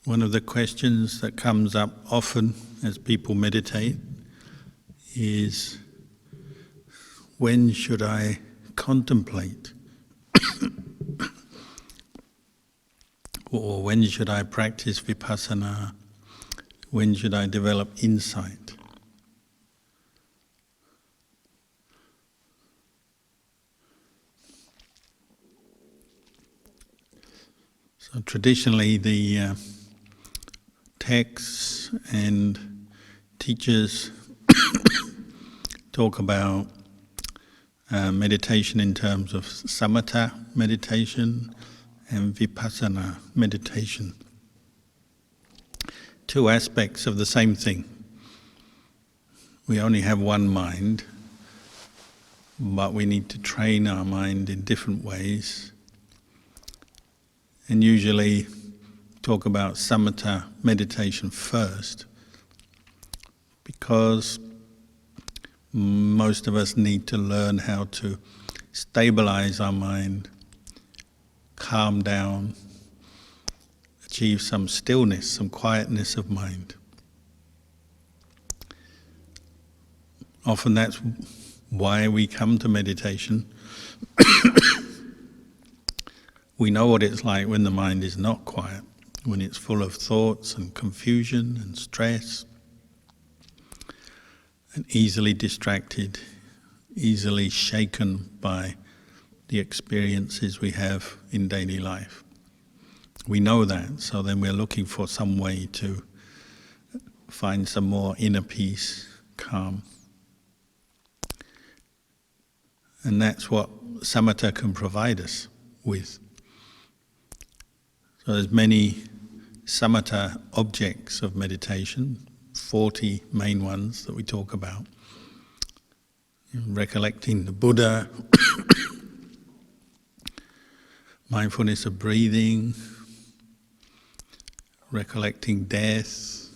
One of the questions that comes up often as people meditate is, when should I contemplate? Or when should I practice vipassana? When should I develop insight? So traditionally the texts and teachers talk about meditation in terms of samatha meditation and vipassana meditation. Two aspects of the same thing. We only have one mind, but we need to train our mind in different ways. And usually talk about samatha meditation first, because most of us need to learn how to stabilize our mind, calm down, achieve some stillness, some quietness of mind. Often that's why we come to meditation. We know what it's like when the mind is not quiet, when it's full of thoughts and confusion and stress, and easily distracted, easily shaken by the experiences we have in daily life. We know that, so then we're looking for some way to find some more inner peace, calm. And that's what samatha can provide us with. So there's many samatha objects of meditation, 40 main ones that we talk about. Recollecting the Buddha, mindfulness of breathing, recollecting death,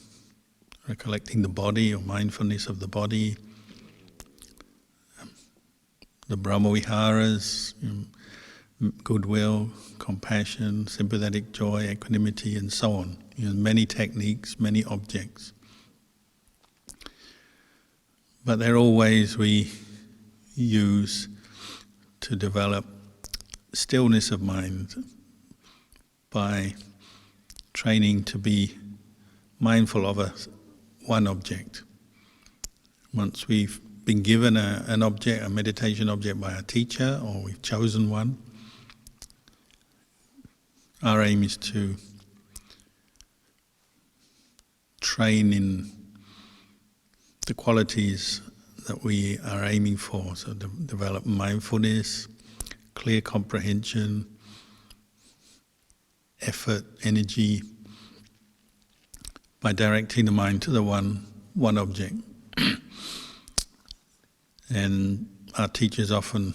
recollecting the body or mindfulness of the body, the Brahmaviharas, goodwill, compassion, sympathetic joy, equanimity, and so on. Many techniques, many objects. But they're all ways we use to develop stillness of mind by training to be mindful of one object. Once we've been given an object, a meditation object by a teacher, or we've chosen one, our aim is to train in the qualities that we are aiming for. So develop mindfulness, clear comprehension, effort, energy, by directing the mind to the one object. And our teachers often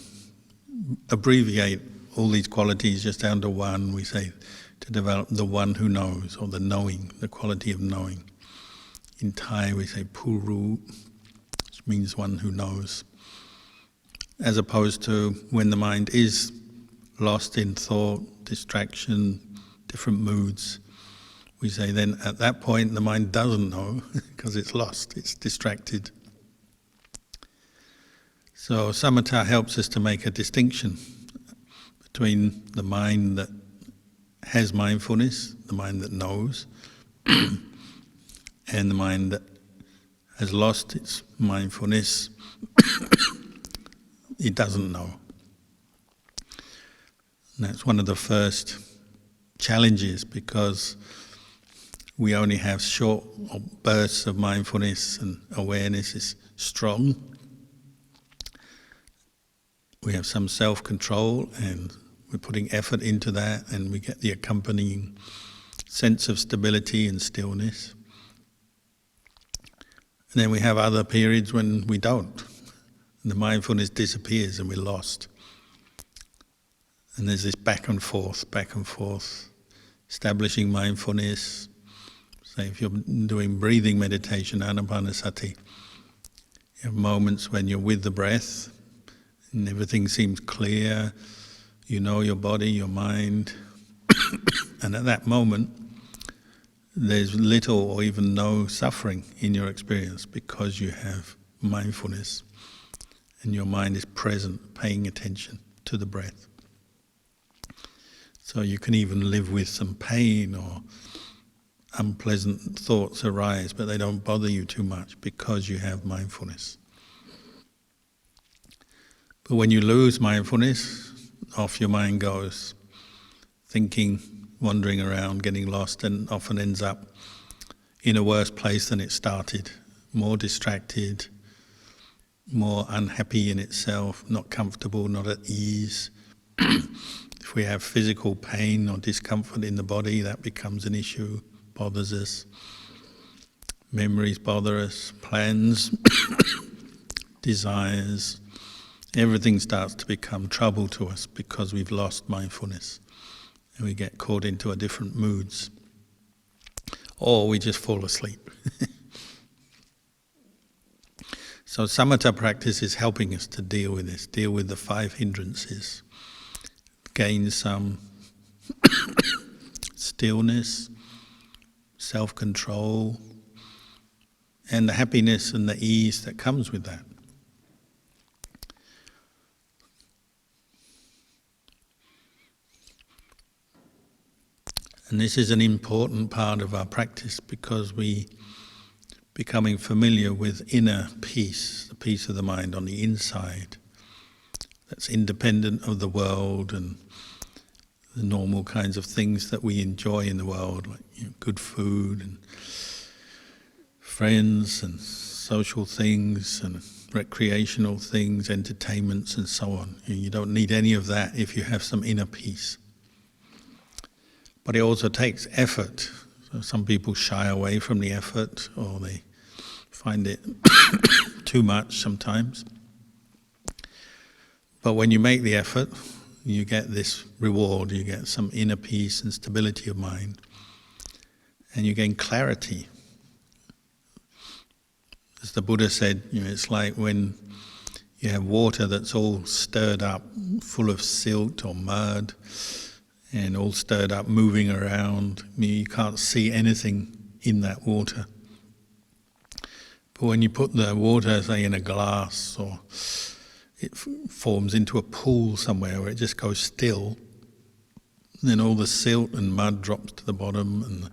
abbreviate all these qualities just down to one. We say to develop the one who knows, or the knowing, the quality of knowing. In Thai we say puru, which means one who knows. As opposed to when the mind is lost in thought, distraction, different moods, we say then at that point the mind doesn't know because it's lost, it's distracted. So samatha helps us to make a distinction between the mind that has mindfulness, the mind that knows, and the mind that has lost its mindfulness, it doesn't know. And that's one of the first challenges, because we only have short bursts of mindfulness and awareness is strong. We have some self-control and we're putting effort into that, and we get the accompanying sense of stability and stillness. And then we have other periods when we don't. And the mindfulness disappears and we're lost. And there's this back and forth, establishing mindfulness. Say if you're doing breathing meditation, anapanasati, you have moments when you're with the breath and everything seems clear, you know your body, your mind, and at that moment there's little or even no suffering in your experience because you have mindfulness and your mind is present, paying attention to the breath. So you can even live with some pain or unpleasant thoughts arise, but they don't bother you too much because you have mindfulness. But when you lose mindfulness, off your mind goes, thinking, wandering around, getting lost, and often ends up in a worse place than it started, more distracted, more unhappy in itself, not comfortable, not at ease. If we have physical pain or discomfort in the body, that becomes an issue, bothers us. Memories bother us, plans, desires. Everything starts to become trouble to us because we've lost mindfulness. And we get caught into different moods. Or we just fall asleep. So samatha practice is helping us to deal with this, deal with the 5 hindrances, gain some stillness, self-control, and the happiness and the ease that comes with that. And this is an important part of our practice because we becoming familiar with inner peace, the peace of the mind on the inside, that's independent of the world and the normal kinds of things that we enjoy in the world, like good food and friends and social things and recreational things, entertainments and so on. You don't need any of that if you have some inner peace. But it also takes effort. So some people shy away from the effort, or they find it too much sometimes. But when you make the effort, you get this reward, you get some inner peace and stability of mind, and you gain clarity. As the Buddha said, it's like when you have water that's all stirred up, full of silt or mud, and all stirred up, moving around. You can't see anything in that water. But when you put the water, say, in a glass, or it forms into a pool somewhere where it just goes still, then all the silt and mud drops to the bottom, and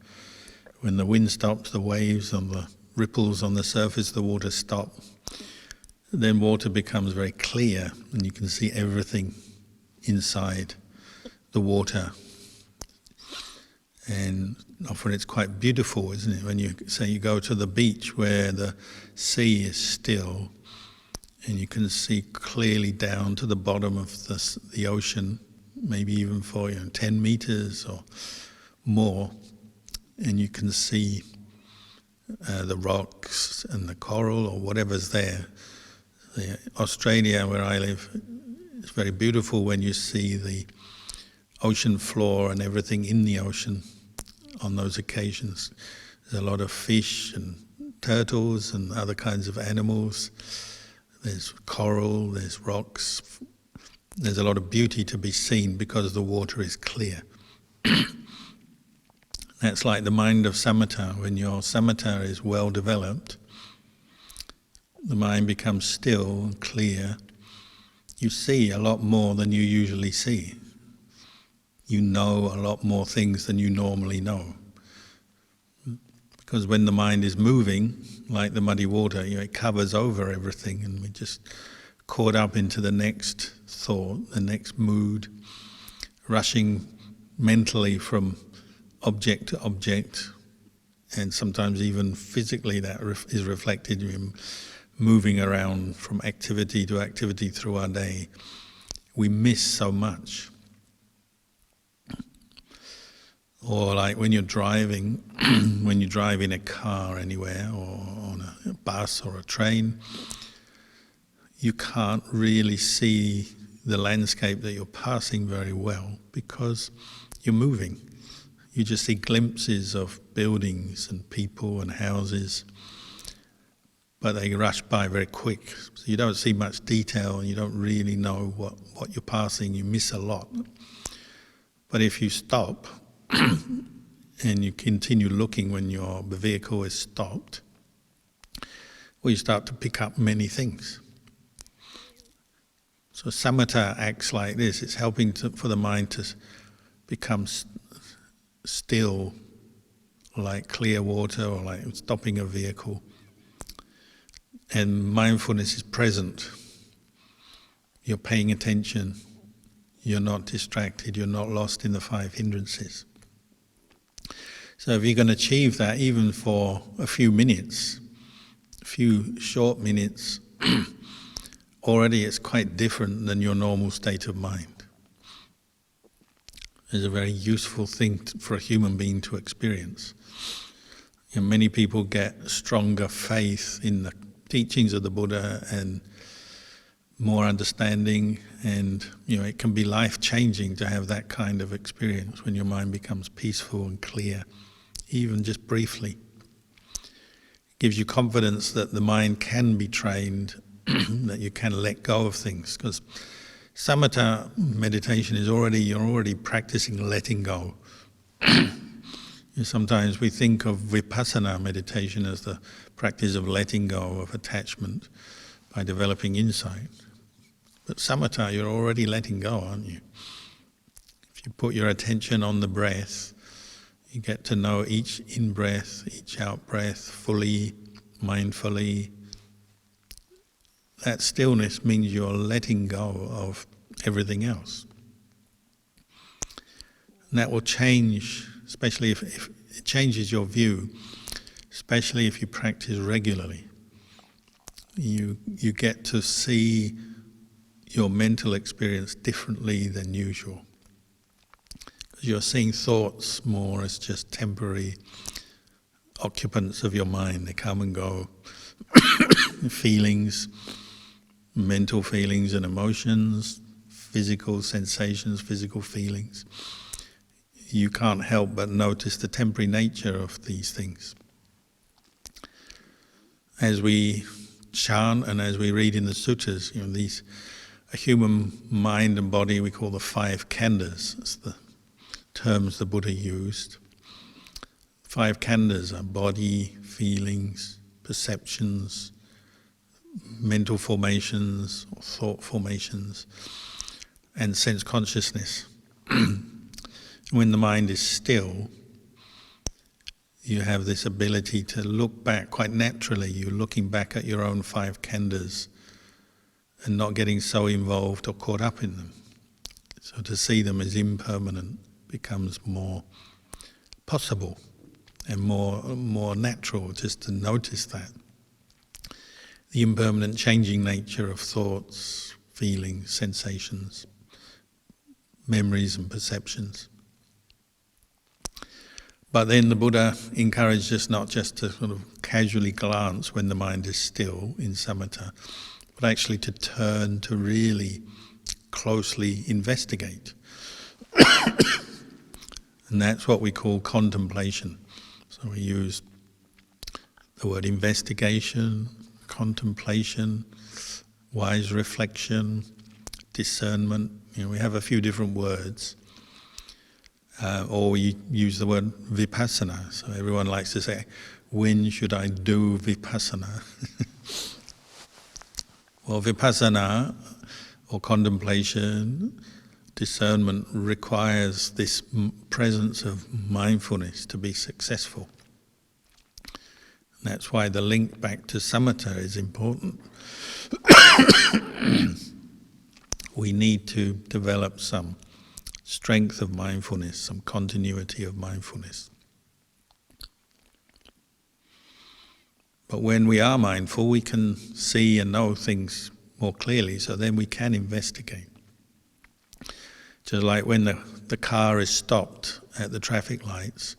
when the wind stops, the waves and the ripples on the surface of the water stop. Then water becomes very clear, and you can see everything inside the water. And often it's quite beautiful, isn't it? When you say you go to the beach where the sea is still and you can see clearly down to the bottom of the ocean, maybe even for 10 meters or more, and you can see the rocks and the coral or whatever's there. Australia, where I live, is very beautiful when you see the ocean floor and everything in the ocean on those occasions. There's a lot of fish and turtles and other kinds of animals. There's coral, there's rocks. There's a lot of beauty to be seen because the water is clear. That's like the mind of samatha. When your samatha is well developed, the mind becomes still and clear. You see a lot more than you usually see. You know a lot more things than you normally know. Because when the mind is moving, like the muddy water, it covers over everything, and we're just caught up into the next thought, the next mood, rushing mentally from object to object, and sometimes even physically that is reflected in moving around from activity to activity through our day. We miss so much. Or like when you're driving, when you drive in a car anywhere, or on a bus or a train, you can't really see the landscape that you're passing very well because you're moving. You just see glimpses of buildings and people and houses, but they rush by very quick. So you don't see much detail and you don't really know what you're passing. You miss a lot. But if you stop and you continue looking when the vehicle is stopped, well, you start to pick up many things. So samatha acts like this. It's helping for the mind to become still, like clear water or like stopping a vehicle. And mindfulness is present. You're paying attention. You're not distracted. You're not lost in the 5 hindrances. So if you can achieve that even for a few minutes, a few short minutes, already it's quite different than your normal state of mind. It's a very useful thing for a human being to experience. Many people get stronger faith in the teachings of the Buddha and more understanding, and it can be life-changing to have that kind of experience when your mind becomes peaceful and clear, even just briefly. It gives you confidence that the mind can be trained, that you can let go of things, because samatha meditation is you're already practicing letting go. Sometimes we think of vipassana meditation as the practice of letting go of attachment by developing insight. But samatha, you're already letting go, aren't you? If you put your attention on the breath, you get to know each in-breath, each out-breath fully, mindfully. That stillness means you're letting go of everything else. And that will change, especially if it changes your view, especially if you practice regularly. You get to see your mental experience differently than usual. Because you're seeing thoughts more as just temporary occupants of your mind. They come and go. Feelings, mental feelings and emotions, physical sensations, physical feelings. You can't help but notice the temporary nature of these things. As we chant and as we read in the suttas, a human mind and body we call the 5 khandhas. That's the terms the Buddha used. 5 khandhas are body, feelings, perceptions, mental formations or thought formations, and sense consciousness. When the mind is still, you have this ability to look back quite naturally. You're looking back at your own 5 khandhas and not getting so involved or caught up in them. So to see them as impermanent becomes more possible and more natural, just to notice that. The impermanent changing nature of thoughts, feelings, sensations, memories and perceptions. But then the Buddha encouraged us not just to sort of casually glance when the mind is still in samatha, but actually to turn to really closely investigate. And that's what we call contemplation. So we use the word investigation, contemplation, wise reflection, discernment. We have a few different words. Or we use the word vipassana. So everyone likes to say, when should I do vipassana? Well, vipassana or contemplation, discernment requires this presence of mindfulness to be successful. And that's why the link back to samatha is important. We need to develop some strength of mindfulness, some continuity of mindfulness. But when we are mindful, we can see and know things more clearly, so then we can investigate. Just like when the car is stopped at the traffic lights,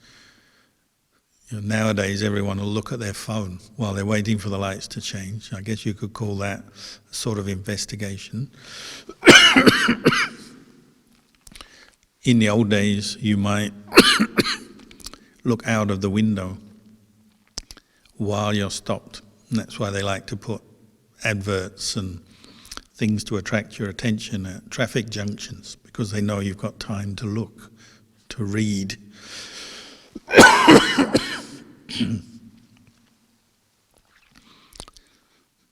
nowadays everyone will look at their phone while they're waiting for the lights to change. I guess you could call that a sort of investigation. In the old days, you might look out of the window while you're stopped. And that's why they like to put adverts and things to attract your attention at traffic junctions, because they know you've got time to look, to read.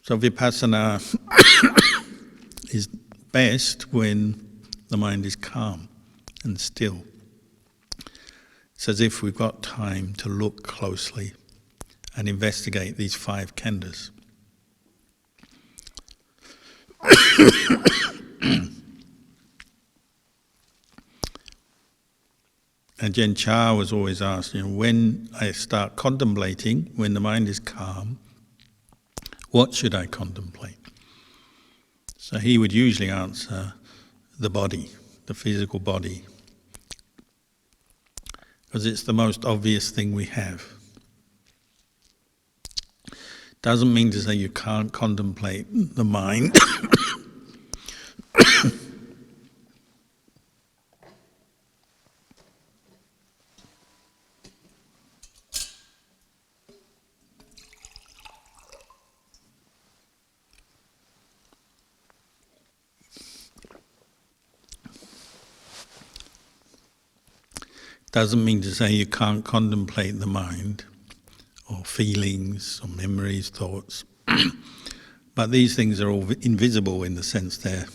So vipassana is best when the mind is calm and still. It's as if we've got time to look closely and investigate these 5 khandhas. Ajahn Chah was always asked, when I start contemplating, when the mind is calm, what should I contemplate? So he would usually answer the body, the physical body, because it's the most obvious thing we have. Doesn't mean to say you can't contemplate the mind. Doesn't mean to say you can't contemplate the mind, or feelings, or memories, thoughts. But these things are all invisible in the sense they're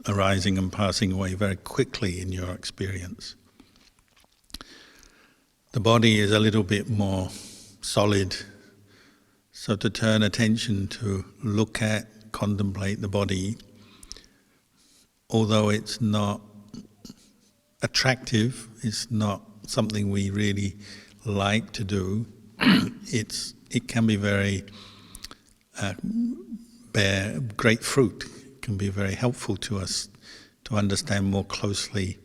arising and passing away very quickly in your experience. The body is a little bit more solid, so to turn attention to look at, contemplate the body, although it's not attractive, it's not something we really like to do, it can be very bear great fruit. It can be very helpful to us to understand more closely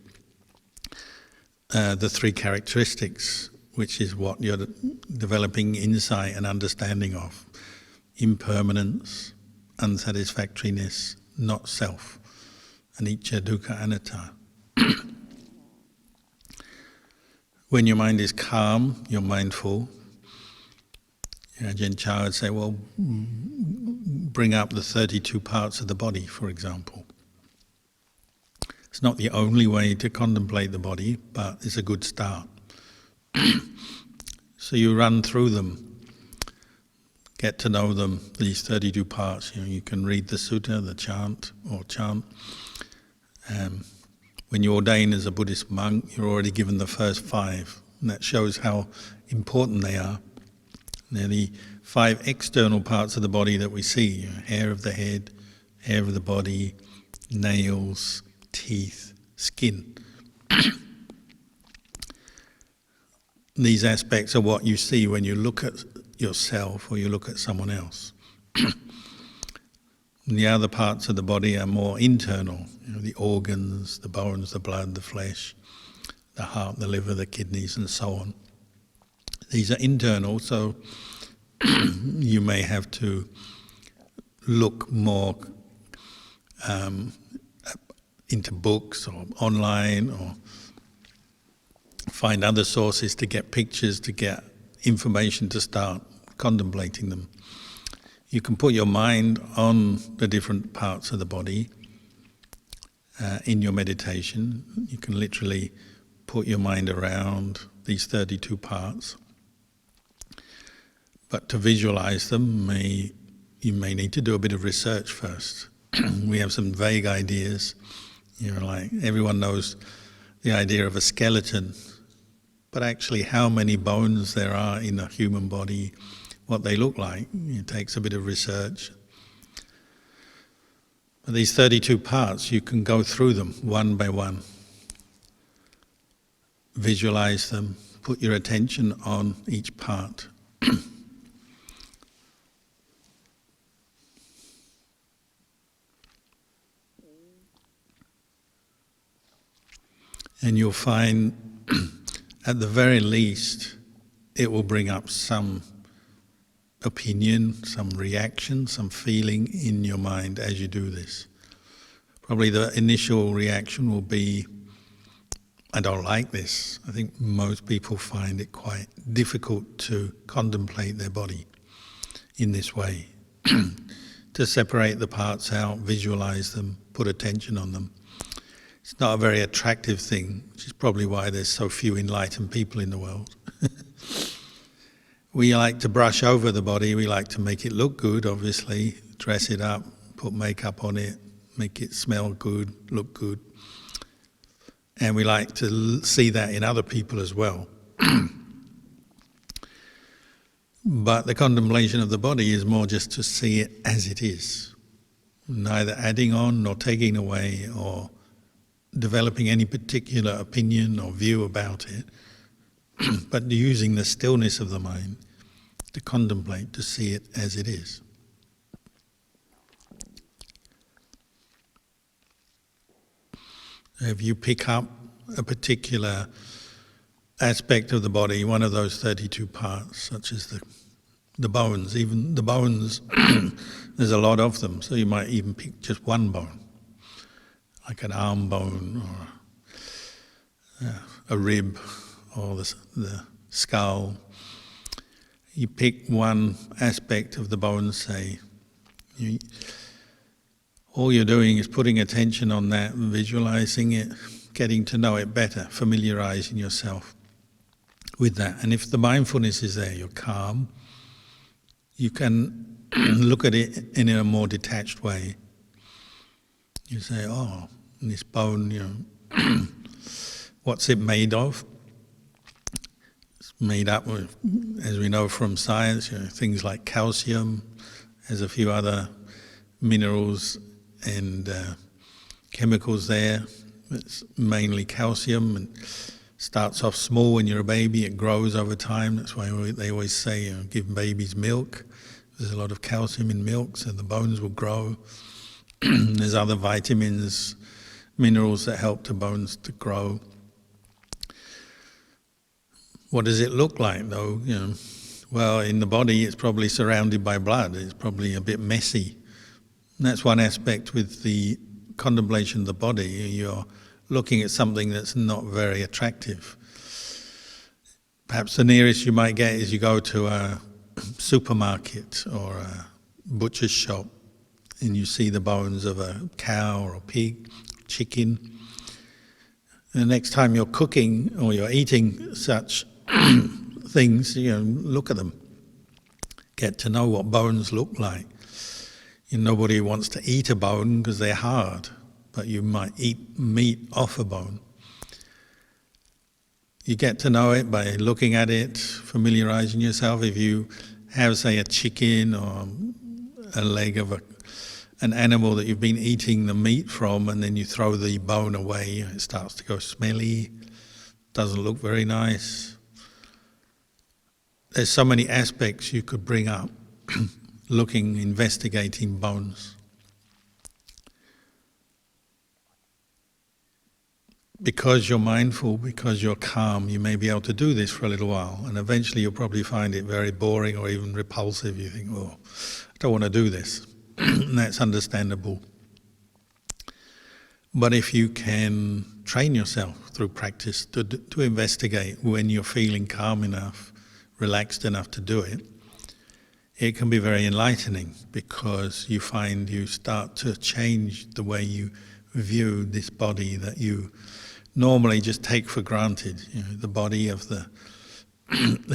the 3 characteristics, which is what you're developing insight and understanding of: impermanence, unsatisfactoriness, not self, anicca, dukkha, anatta. When your mind is calm, you're mindful. Ajahn Chah would say, well, bring up the 32 parts of the body, for example. It's not the only way to contemplate the body, but it's a good start. So you run through them, get to know them, these 32 parts. You can read the sutta, the chant. When you ordain as a Buddhist monk, you're already given the first 5, and that shows how important they are. They're the 5 external parts of the body that we see: hair of the head, hair of the body, nails, teeth, skin. These aspects are what you see when you look at yourself or you look at someone else. The other parts of the body are more internal, the organs, the bones, the blood, the flesh, the heart, the liver, the kidneys, and so on. These are internal, so you may have to look more into books or online, or find other sources to get pictures, to get information to start contemplating them. You can put your mind on the different parts of the body in your meditation. You can literally put your mind around these 32 parts. But to visualize them, you may need to do a bit of research first. We have some vague ideas. Like everyone knows the idea of a skeleton, but actually how many bones there are in a human body, what they look like, it takes a bit of research. But these 32 parts, you can go through them one by one. Visualize them, put your attention on each part. And you'll find, at the very least, it will bring up some opinion, some reaction, some feeling in your mind as you do this. Probably the initial reaction will be, I don't like this. I think most people find it quite difficult to contemplate their body in this way. To separate the parts out, visualize them, put attention on them. It's not a very attractive thing, which is probably why there's so few enlightened people in the world. We like to brush over the body, we like to make it look good, obviously, dress it up, put makeup on it, make it smell good, look good. And we like to see that in other people as well. But the contemplation of the body is more just to see it as it is, neither adding on nor taking away or developing any particular opinion or view about it, but using the stillness of the mind to contemplate, to see it as it is. If you pick up a particular aspect of the body, one of those 32 parts, such as the bones, even the bones, there's a lot of them, so you might even pick just one bone, like an arm bone or a rib or the skull. You pick one aspect of the bone, say, all you're doing is putting attention on that, visualizing it, getting to know it better, familiarizing yourself with that. And if the mindfulness is there, you're calm, you can look at it in a more detached way. You say, oh, this bone, what's it made of? It's made up of, as we know from science, things like calcium. There's a few other minerals and chemicals there. It's mainly calcium, and starts off small when you're a baby, it grows over time. That's why they always say, give babies milk. There's a lot of calcium in milk, so the bones will grow. There's other vitamins, minerals that help the bones to grow. What does it look like, though? Well, in the body, it's probably surrounded by blood. It's probably a bit messy. And that's one aspect with the contemplation of the body. You're looking at something that's not very attractive. Perhaps the nearest you might get is you go to a supermarket or a butcher's shop and you see the bones of a cow or a pig, chicken. And the next time you're cooking or you're eating such things, look at them. Get to know what bones look like. Nobody wants to eat a bone because they're hard, but you might eat meat off a bone. You get to know it by looking at it, familiarizing yourself. If you have, say, a chicken or a leg of an animal that you've been eating the meat from, and then you throw the bone away, it starts to go smelly, doesn't look very nice. There's so many aspects you could bring up looking, investigating bones. Because you're mindful, because you're calm, you may be able to do this for a little while, and eventually you'll probably find it very boring or even repulsive. You think, oh, I don't want to do this. And that's understandable. But if you can train yourself through practice to investigate when you're feeling calm enough, relaxed enough to do it, it can be very enlightening, because you find you start to change the way you view this body that you normally just take for granted. The body of the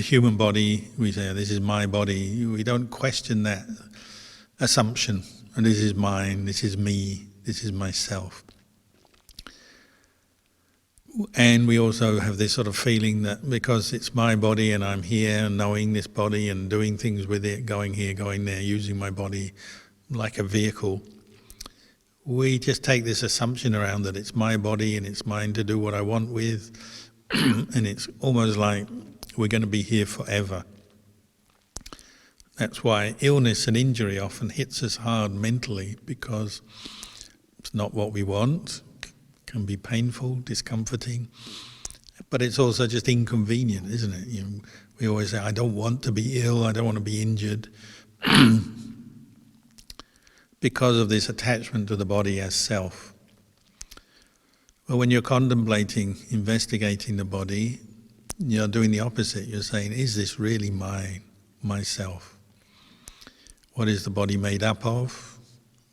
human body, we say, this is my body. We don't question that assumption. And this is mine, this is me, this is myself. And we also have this sort of feeling that because it's my body and I'm here knowing this body and doing things with it, going here, going there, using my body like a vehicle, we just take this assumption around that it's my body and it's mine to do what I want with, and it's almost like we're going to be here forever. That's why illness and injury often hits us hard mentally, because it's not what we want. Can be painful, discomforting, but it's also just inconvenient, isn't it? We always say, I don't want to be ill, I don't want to be injured, because of this attachment to the body as self. But when you're contemplating, investigating the body, you're doing the opposite. You're saying, is this really myself? What is the body made up of?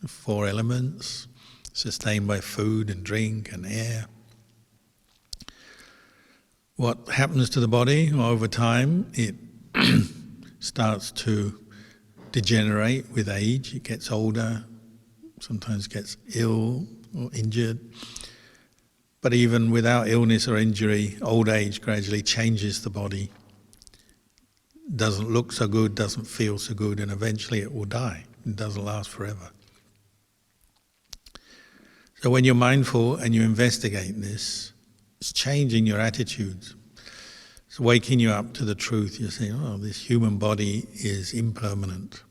The 4 elements, sustained by food and drink and air. What happens to the body? Well, over time, it starts to degenerate with age. It gets older, sometimes gets ill or injured. But even without illness or injury, old age gradually changes the body. Doesn't look so good, doesn't feel so good, and eventually it will die. It doesn't last forever. So when you're mindful and you investigate this, it's changing your attitudes. It's waking you up to the truth. You're saying, oh, this human body is impermanent.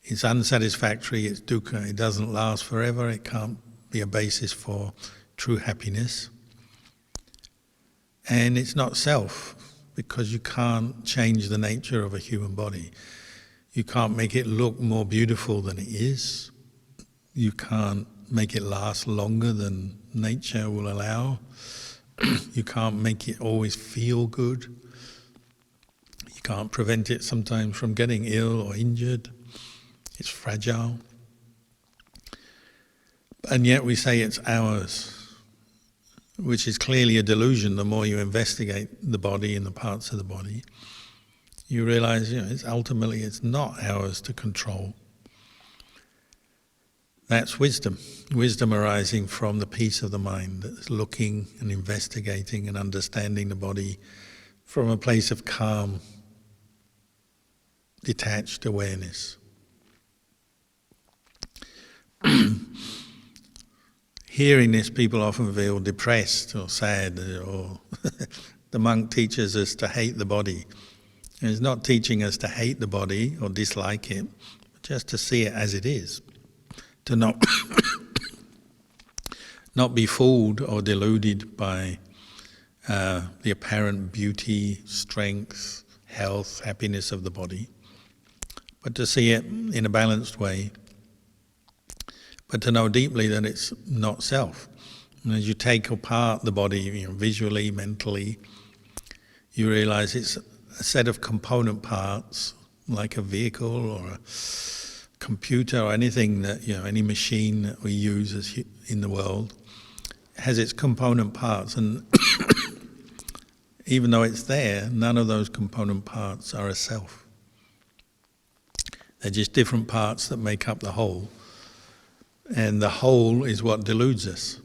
It's unsatisfactory, it's dukkha, it doesn't last forever, it can't be a basis for true happiness. And it's not self, because you can't change the nature of a human body. You can't make it look more beautiful than it is. You can't make it last longer than nature will allow. You can't make it always feel good. You can't prevent it sometimes from getting ill or injured. It's fragile. And yet we say it's ours, which is clearly a delusion. The more you investigate the body and the parts of the body, you realize, ultimately it's not ours to control. That's wisdom. Wisdom arising from the peace of the mind that's looking and investigating and understanding the body from a place of calm, detached awareness. Hearing this, people often feel depressed or sad, or the monk teaches us to hate the body. And he's not teaching us to hate the body or dislike it, but just to see it as it is. To not be fooled or deluded by the apparent beauty, strength, health, happiness of the body, but to see it in a balanced way, but to know deeply that it's not self. And as you take apart the body, visually, mentally, you realize it's a set of component parts, like a vehicle or a computer or anything that, any machine that we use in the world has its component parts, and even though it's there, none of those component parts are a self. They're just different parts that make up the whole, and the whole is what deludes us,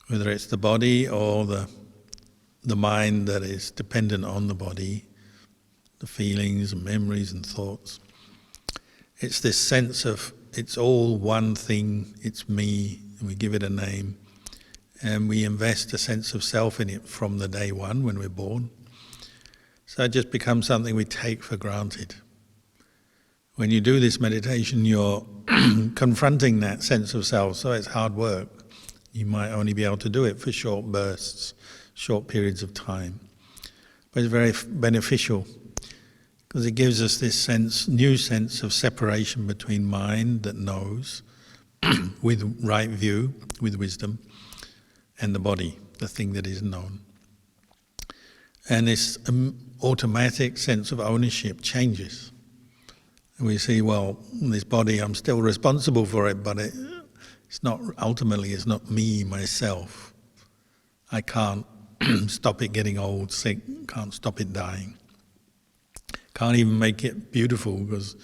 whether it's the body or the mind that is dependent on the body, the feelings and memories and thoughts. It's this sense of it's all one thing, it's me, and we give it a name, and we invest a sense of self in it from the day one when we're born. So it just becomes something we take for granted. When you do this meditation, you're confronting that sense of self, so it's hard work. You might only be able to do it for short bursts, short periods of time. But it's very beneficial, because it gives us this new sense of separation between mind that knows, with right view, with wisdom, and the body, the thing that is known. And this automatic sense of ownership changes. And we see, this body, I'm still responsible for it, but it's not me, myself. I can't stop it getting old, sick, can't stop it dying. Can't even make it beautiful, because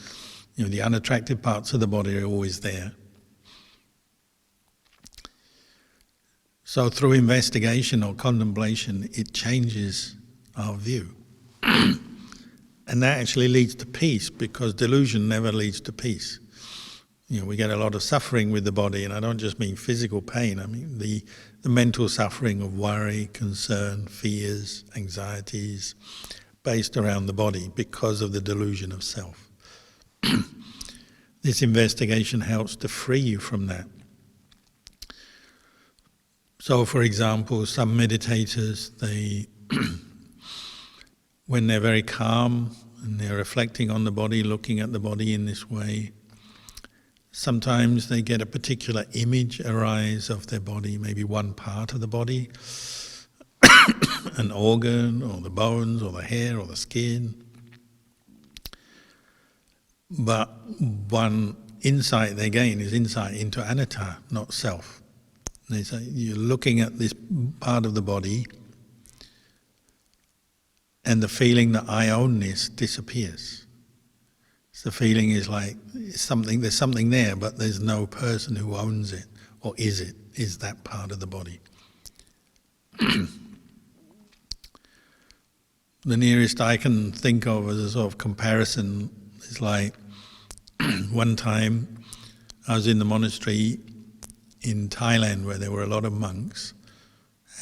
the unattractive parts of the body are always there. So through investigation or contemplation, it changes our view. And that actually leads to peace, because delusion never leads to peace. We get a lot of suffering with the body, and I don't just mean physical pain, I mean the mental suffering of worry, concern, fears, anxieties, based around the body because of the delusion of self. This investigation helps to free you from that. So, for example, some meditators, when they're very calm and they're reflecting on the body, looking at the body in this way, sometimes they get a particular image arise of their body, maybe one part of the body, an organ, or the bones, or the hair, or the skin. But one insight they gain is insight into anatta, not self. They say, you're looking at this part of the body, and the feeling that I own this disappears. So the feeling is like there's something there, but there's no person who owns it, or is that part of the body. The nearest I can think of as a sort of comparison is like one time I was in the monastery in Thailand where there were a lot of monks,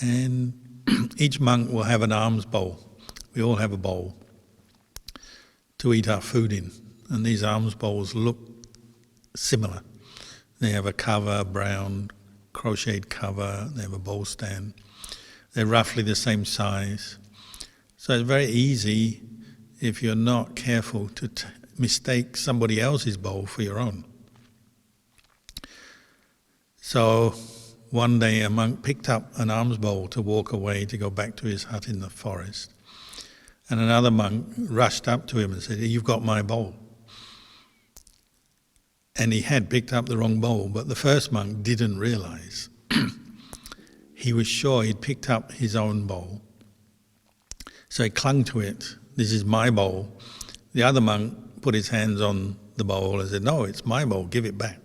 and each monk will have an alms bowl. We all have a bowl to eat our food in, and these alms bowls look similar. They have a cover, a brown crocheted cover, they have a bowl stand. They're roughly the same size. So it's very easy, if you're not careful, to mistake somebody else's bowl for your own. So one day a monk picked up an alms bowl to walk away to go back to his hut in the forest. And another monk rushed up to him and said, "You've got my bowl." And he had picked up the wrong bowl, but the first monk didn't realize. He was sure he'd picked up his own bowl. So he clung to it. "This is my bowl." The other monk put his hands on the bowl and said, "No, it's my bowl, give it back."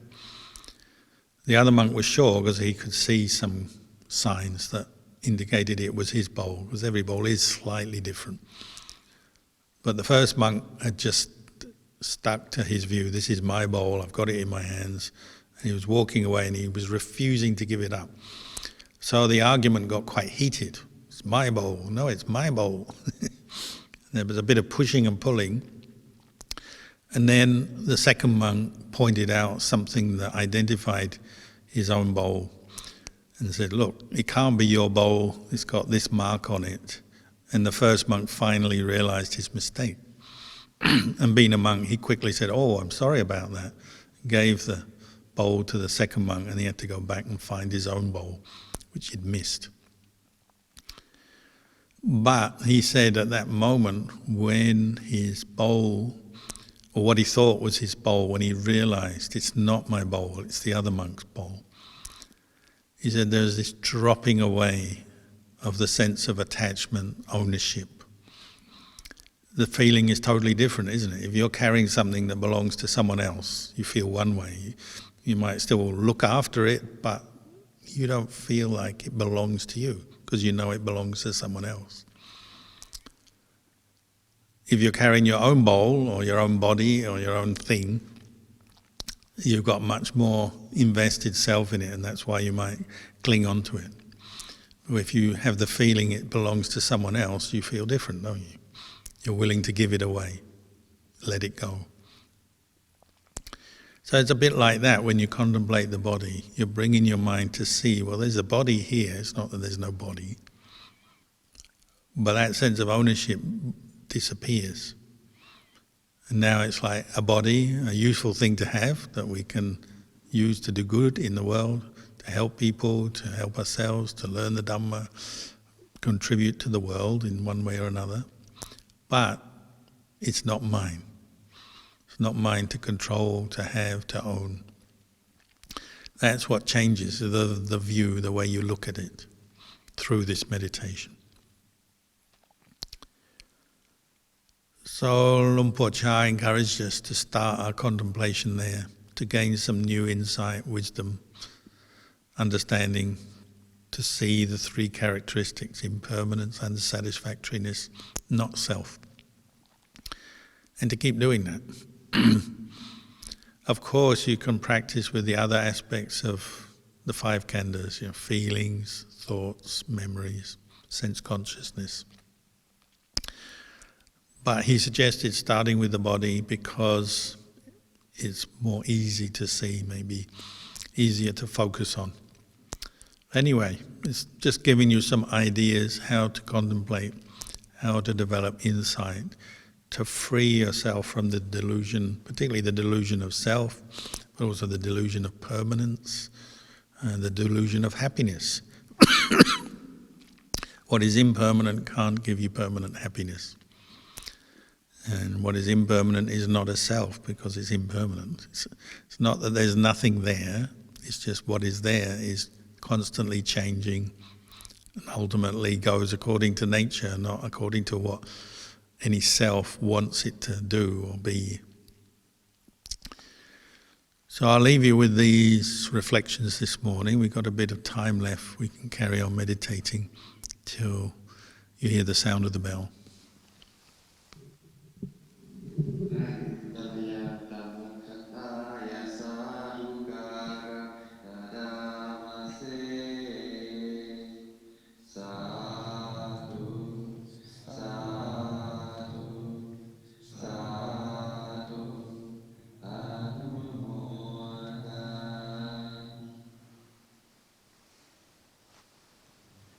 The other monk was sure because he could see some signs that indicated it was his bowl, because every bowl is slightly different. But the first monk had just stuck to his view, "This is my bowl, I've got it in my hands." And he was walking away and he was refusing to give it up. So the argument got quite heated. "It's my bowl." "No, it's my bowl." There was a bit of pushing and pulling. And then the second monk pointed out something that identified his own bowl and said, "Look, it can't be your bowl, it's got this mark on it." And the first monk finally realized his mistake. And being a monk, he quickly said, "Oh, I'm sorry about that." Gave the bowl to the second monk, and he had to go back and find his own bowl, which he'd missed. But he said at that moment, when his bowl, or what he thought was his bowl, when he realized it's not my bowl, it's the other monk's bowl, he said there's this dropping away of the sense of attachment, ownership. The feeling is totally different, isn't it? If you're carrying something that belongs to someone else, you feel one way. You might still look after it, but you don't feel like it belongs to you, because you know it belongs to someone else. If you're carrying your own bowl or your own body or your own thing, you've got much more invested self in it, and that's why you might cling on to it. But if you have the feeling it belongs to someone else, you feel different, don't you? You're willing to give it away, let it go. So it's a bit like that when you contemplate the body. You're bringing your mind to see, well, there's a body here. It's not that there's no body. But that sense of ownership disappears. And now it's like a body, a useful thing to have that we can use to do good in the world, to help people, to help ourselves, to learn the Dhamma, contribute to the world in one way or another. But it's not mine. It's not mine to control, to have, to own. That's what changes the view, the way you look at it through this meditation. So Luang Por Chah encouraged us to start our contemplation there, to gain some new insight, wisdom, understanding, to see the three characteristics: impermanence, unsatisfactoriness, not self. And to keep doing that. Of course, you can practice with the other aspects of the five khandhas, feelings, thoughts, memories, sense consciousness. But he suggested starting with the body because it's more easy to see, maybe easier to focus on. Anyway, it's just giving you some ideas how to contemplate, how to develop insight, to free yourself from the delusion, particularly the delusion of self, but also the delusion of permanence, and the delusion of happiness. What is impermanent can't give you permanent happiness. And what is impermanent is not a self, because it's impermanent. It's not that there's nothing there, it's just what is there is constantly changing and ultimately goes according to nature, not according to what any self wants it to do or be. So I'll leave you with these reflections this morning. We've got a bit of time left. We can carry on meditating till you hear the sound of the bell.